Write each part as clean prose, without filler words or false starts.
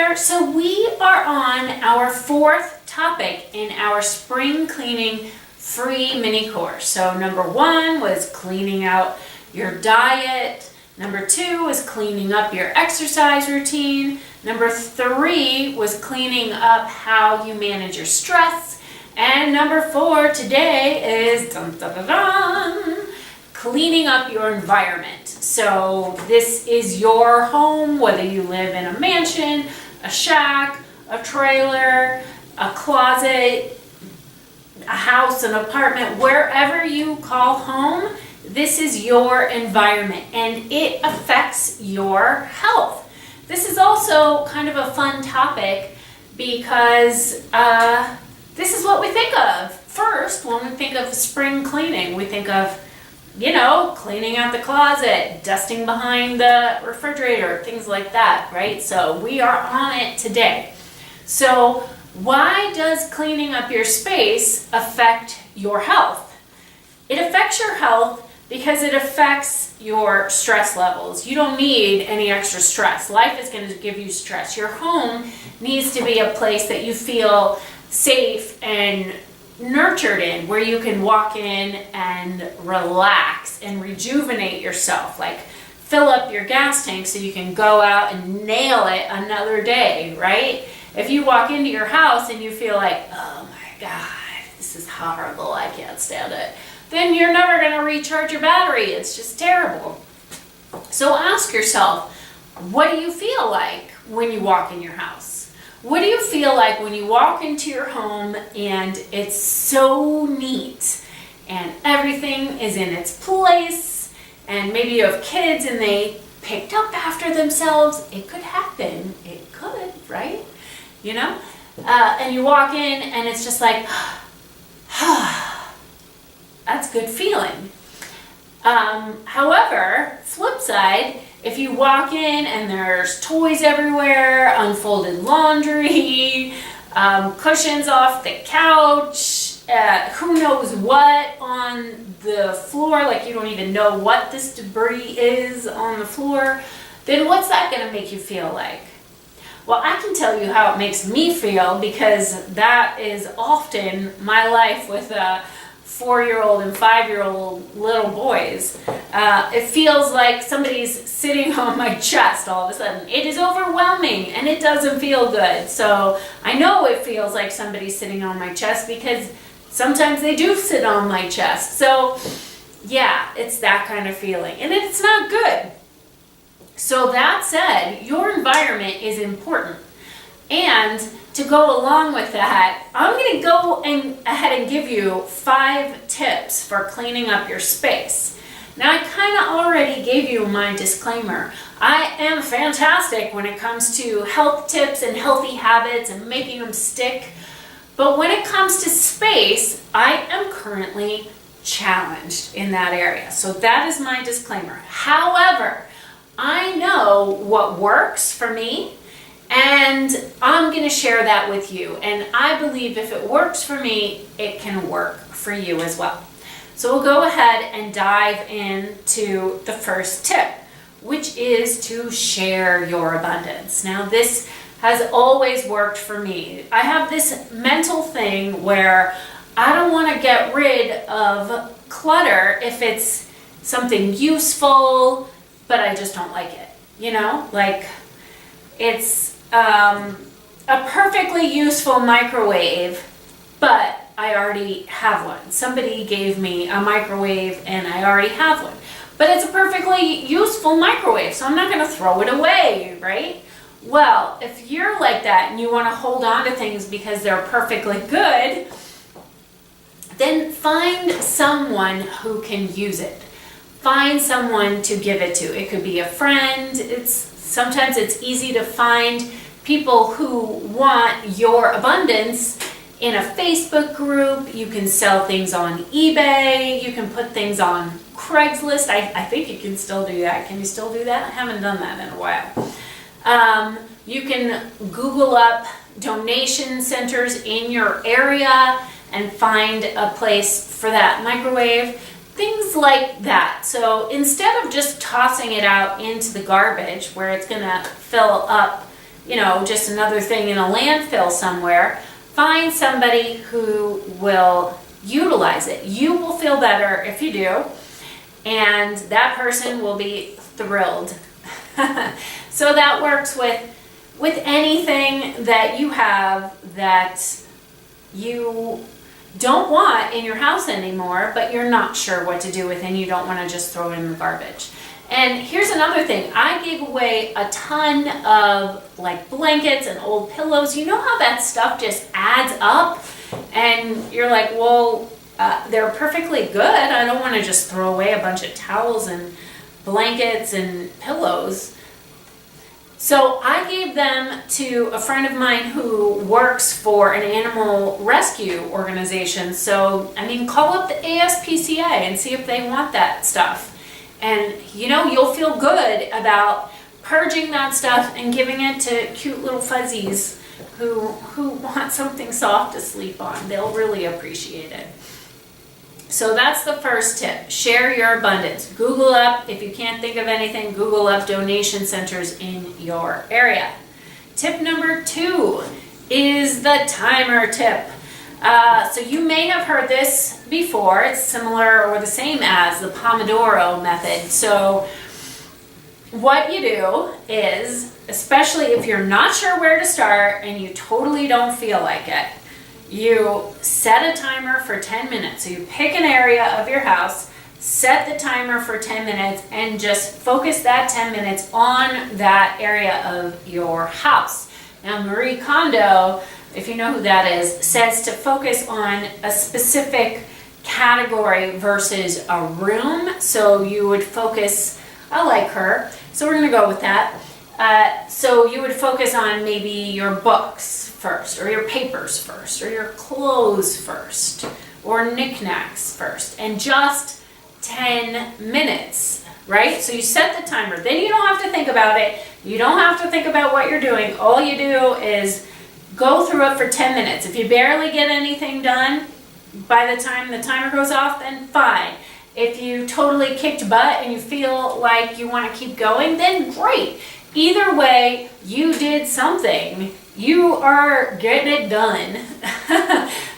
there. So we are on our fourth topic in our spring cleaning free mini course. So number 1 was cleaning out your diet. Number 2 was cleaning up your exercise routine. Number 3 was cleaning up how you manage your stress. And number 4 today is dun, dun, dun, dun, cleaning up your environment. So this is your home, whether you live in a mansion, a shack, a trailer, a closet, a house, an apartment, wherever you call home, this is your environment and it affects your health. This is also kind of a fun topic because this is what we think of first when we think of spring cleaning. We think of, cleaning out the closet, dusting behind the refrigerator, things like that, right? So we are on it today. So why does cleaning up your space affect your health? It affects your health because it affects your stress levels. You don't need any extra stress. Life is going to give you stress. Your home needs to be a place that you feel safe and nurtured in, where you can walk in and relax and rejuvenate yourself, like fill up your gas tank so you can go out and nail it another day, right? If you walk into your house and you feel like, oh my God, this is horrible, I can't stand it, then you're never going to recharge your battery. It's just terrible. So ask yourself, what do you feel like when you walk in your house? What do you feel like when you walk into your home and it's so neat and everything is in its place, and maybe you have kids and they picked up after themselves? It could happen. It could, right? And you walk in and it's just like, that's a good feeling. However, flip side, if you walk in and there's toys everywhere, unfolded laundry, cushions off the couch, who knows what on the floor, like you don't even know what this debris is on the floor, then what's that going to make you feel like? Well, I can tell you how it makes me feel, because that is often my life with 4-year-old and 5-year-old little boys. It feels like somebody's sitting on my chest all of a sudden. It is overwhelming and it doesn't feel good. So I know it feels like somebody's sitting on my chest because sometimes they do sit on my chest. So yeah, it's that kind of feeling and it's not good. So that said, your environment is important. And to go along with that, I'm going to go ahead and give you 5 tips for cleaning up your space. Now, I kind of already gave you my disclaimer. I am fantastic when it comes to health tips and healthy habits and making them stick. But when it comes to space, I am currently challenged in that area. So that is my disclaimer. However, I know what works for me, and I'm going to share that with you. And I believe if it works for me, it can work for you as well. So we'll go ahead and dive into the first tip, which is to share your abundance. Now, this has always worked for me. I have this mental thing where I don't want to get rid of clutter if it's something useful, but I just don't like it. Like it's a perfectly useful microwave, but I already have one. Somebody gave me a microwave and I already have one. But it's a perfectly useful microwave, so I'm not going to throw it away, right? Well, if you're like that and you want to hold on to things because they're perfectly good, then find someone who can use it. Find someone to give it to. It could be a friend. Sometimes it's easy to find people who want your abundance in a Facebook group. You can sell things on eBay. You can put things on Craigslist. I think you can still do that. Can you still do that? I haven't done that in a while. You can Google up donation centers in your area and find a place for that microwave. Things like that. So instead of just tossing it out into the garbage where it's going to fill up just another thing in a landfill somewhere. Find somebody who will utilize it. You will feel better if you do, and that person will be thrilled. So that works with anything that you have that you don't want in your house anymore, but you're not sure what to do with, and you don't want to just throw it in the garbage. And here's another thing. I gave away a ton of like blankets and old pillows. You know how that stuff just adds up? And you're like, well, they're perfectly good. I don't want to just throw away a bunch of towels and blankets and pillows. So I gave them to a friend of mine who works for an animal rescue organization. So, call up the ASPCA and see if they want that stuff. And, you'll feel good about purging that stuff and giving it to cute little fuzzies who want something soft to sleep on. They'll really appreciate it. So that's the first tip. Share your abundance. Google up, if you can't think of anything, Google up donation centers in your area. Tip number 2 is the timer tip. So you may have heard this before. It's similar or the same as the Pomodoro method. So what you do is, especially if you're not sure where to start and you totally don't feel like it, you set a timer for 10 minutes. So you pick an area of your house, set the timer for 10 minutes, and just focus that 10 minutes on that area of your house. Now, Marie Kondo, if you know who that is, says to focus on a specific category versus a room. So you would focus, I like her, so we're gonna go with that. So you would focus on maybe your books first, or your papers first, or your clothes first, or knickknacks first, and just 10 minutes, right? So you set the timer. Then you don't have to think about it. You don't have to think about what you're doing. All you do is go through it for 10 minutes. If you barely get anything done by the time the timer goes off, then fine. If you totally kicked butt and you feel like you want to keep going, then great. Either way, you did something. You are getting it done.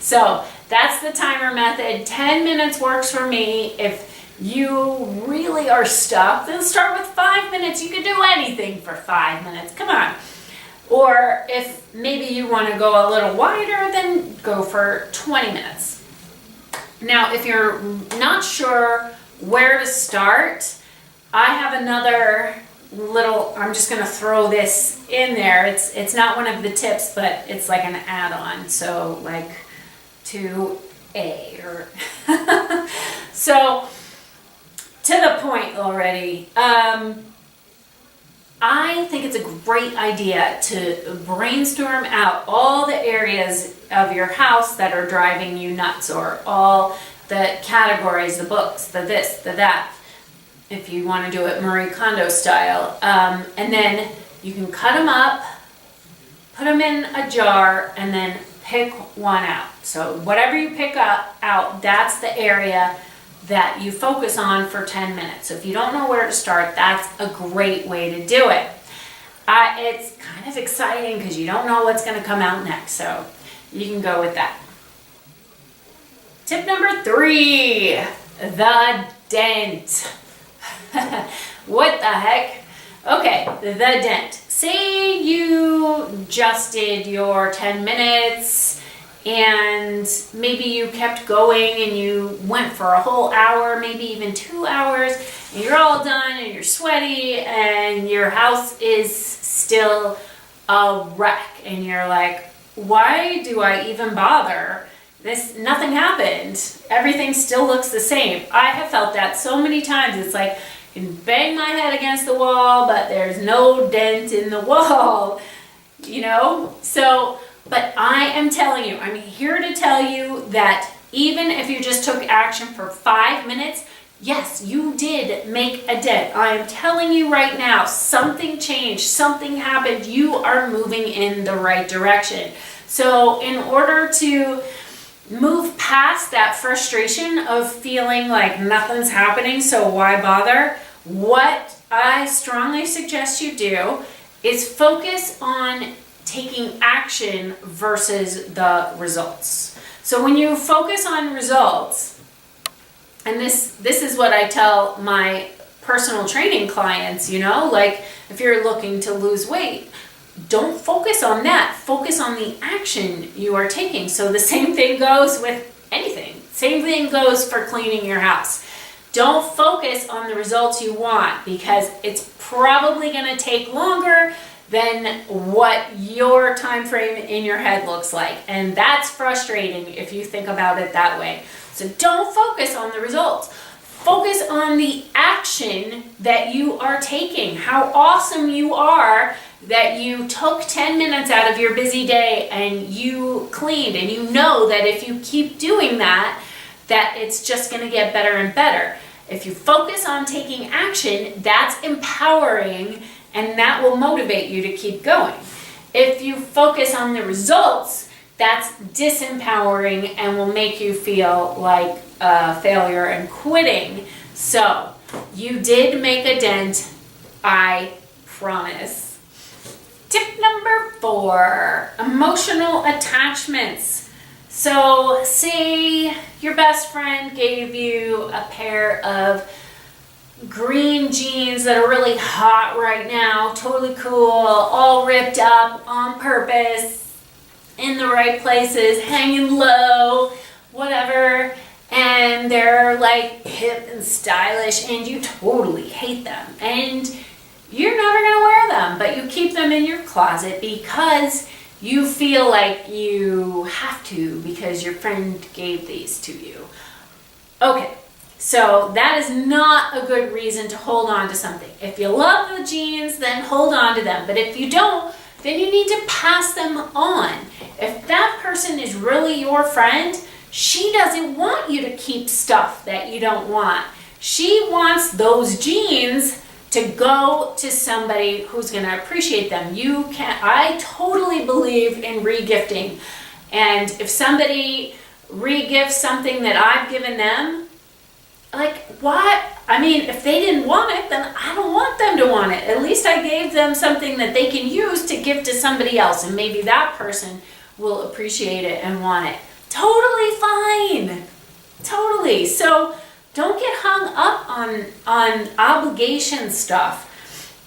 So that's the timer method. 10 minutes works for me. If you really are stuck, then start with 5 minutes. You can do anything for 5 minutes. Come on. Or if maybe you want to go a little wider, then go for 20 minutes. Now, if you're not sure where to start, I have another little, I'm just going to throw this in there. It's not one of the tips, but it's like an add-on. So like to A or so to the point already. I think it's a great idea to brainstorm out all the areas of your house that are driving you nuts, or all the categories, the books, the this, the that, if you want to do it Marie Kondo style. And then you can cut them up, put them in a jar, and then pick one out. So whatever you pick out, that's the area that you focus on for 10 minutes. So if you don't know where to start, that's a great way to do it. It's kind of exciting because you don't know what's going to come out next, so you can go with that. Tip number 3, the dent. What the heck? Okay, the dent. Say you just did your 10 minutes and maybe you kept going and you went for a whole hour, maybe even 2 hours, and you're all done and you're sweaty and your house is still a wreck, and you're like, why do I even bother? Nothing happened. Everything still looks the same. I have felt that so many times. It's like, I can bang my head against the wall, but there's no dent in the wall, So, but I am telling you, I'm here to tell you that even if you just took action for 5 minutes, yes, you did make a dent. I am telling you right now, something changed, something happened. You are moving in the right direction. So in order to move past that frustration of feeling like nothing's happening, so why bother? What I strongly suggest you do is focus on taking action versus the results. So when you focus on results, and this is what I tell my personal training clients, like if you're looking to lose weight, don't focus on that. Focus on the action you are taking. So the same thing goes with anything. Same thing goes for cleaning your house. Don't focus on the results you want, because it's probably going to take longer than what your time frame in your head looks like. And that's frustrating if you think about it that way. So don't focus on the results. Focus on the action that you are taking. How awesome you are that you took 10 minutes out of your busy day and you cleaned, and you know that if you keep doing that, that it's just going to get better and better. If you focus on taking action, that's empowering, and that will motivate you to keep going. If you focus on the results, that's disempowering and will make you feel like a failure and quitting. So, you did make a dent, I promise. Tip number 4, emotional attachments. So, say your best friend gave you a pair of green jeans that are really hot right now, totally cool, all ripped up on purpose, in the right places, hanging low, whatever, and they're like hip and stylish, and you totally hate them, and you're never going to wear them, but you keep them in your closet because you feel like you have to, because your friend gave these to you. Okay, so that is not a good reason to hold on to something. If you love the jeans, then hold on to them. But if you don't, then you need to pass them on. If that person is really your friend, she doesn't want you to keep stuff that you don't want. She wants those jeans to go to somebody who's going to appreciate them. I totally believe in regifting. And if somebody regifts something that I've given them, like, what? I mean, if they didn't want it, then I don't want them to want it. At least I gave them something that they can use to give to somebody else, and maybe that person will appreciate it and want it. Totally fine. Totally. So don't get hung up on obligation stuff.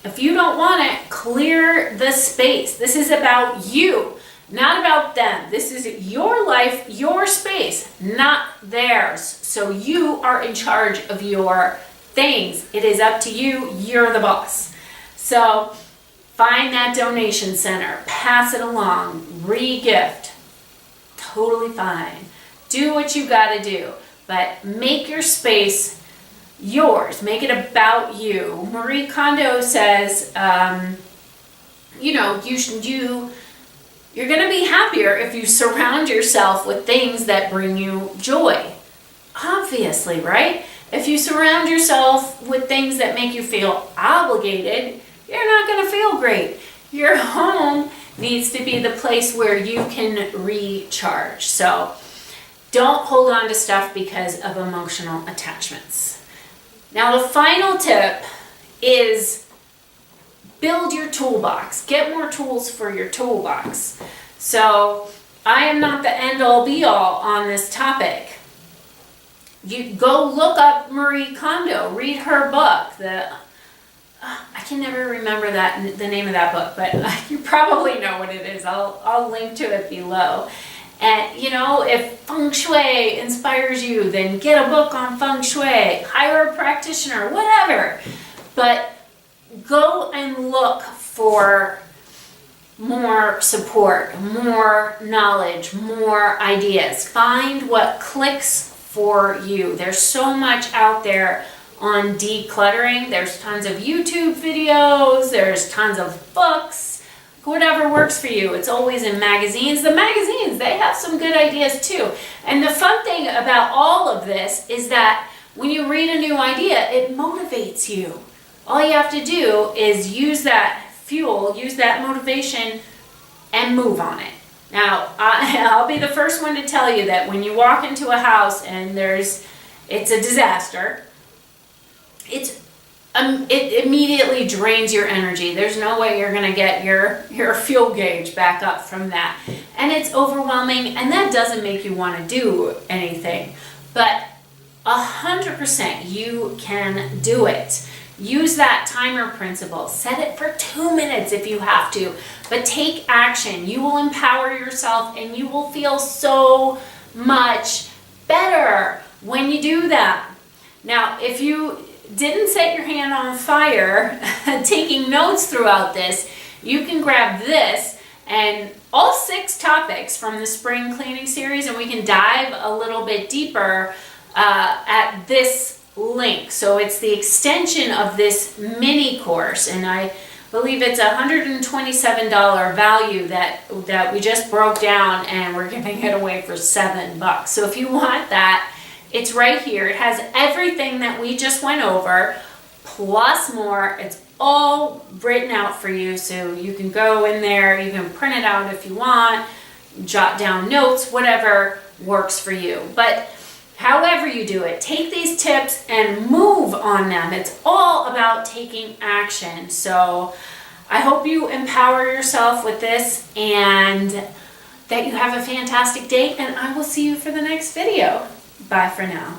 If you don't want it, clear the space. This is about you, not about them. This is your life, your space, not theirs. So you are in charge of your things. It is up to you. You're the boss. So find that donation center, pass it along, re-gift. Totally fine. Do what you got to do, but make your space yours. Make it about you. Marie Kondo says, you're going to be happier if you surround yourself with things that bring you joy. Obviously, right? If you surround yourself with things that make you feel obligated, you're not going to feel great. Your home needs to be the place where you can recharge. So don't hold on to stuff because of emotional attachments. Now, the final tip is build your toolbox. Get more tools for your toolbox. So I am not the end-all be-all on this topic. You go look up Marie Kondo, read her book. I can never remember the name of that book, but you probably know what it is. I'll link to it below. And if feng shui inspires you, then get a book on feng shui, hire a practitioner, whatever. But go and look for more support, more knowledge, more ideas. Find what clicks for you. There's so much out there on decluttering. There's tons of YouTube videos, there's tons of books, whatever works for you. It's always in magazines. The magazines, they have some good ideas too. And the fun thing about all of this is that when you read a new idea, it motivates you. All you have to do is use that fuel, use that motivation, and move on it. Now, I'll be the first one to tell you that when you walk into a house and it's a disaster, it's it immediately drains your energy. There's no way you're gonna get your fuel gauge back up from that. And it's overwhelming, and that doesn't make you wanna do anything. But 100% you can do it. Use that timer principle. Set it for 2 minutes if you have to, but take action. You will empower yourself and you will feel so much better when you do that. Now, if you didn't set your hand on fire taking notes throughout this, you can grab this and all 6 topics from the spring cleaning series, and we can dive a little bit deeper at this link. So it's the extension of this mini course, and I believe it's $127 value that we just broke down, and we're giving it away for $7. So if you want that, it's right here. It has everything that we just went over, plus more. It's all written out for you, so you can go in there, you can print it out if you want, jot down notes, whatever works for you. But however you do it, take these tips and move on them. It's all about taking action. So I hope you empower yourself with this and that you have a fantastic day, and I will see you for the next video. Bye for now.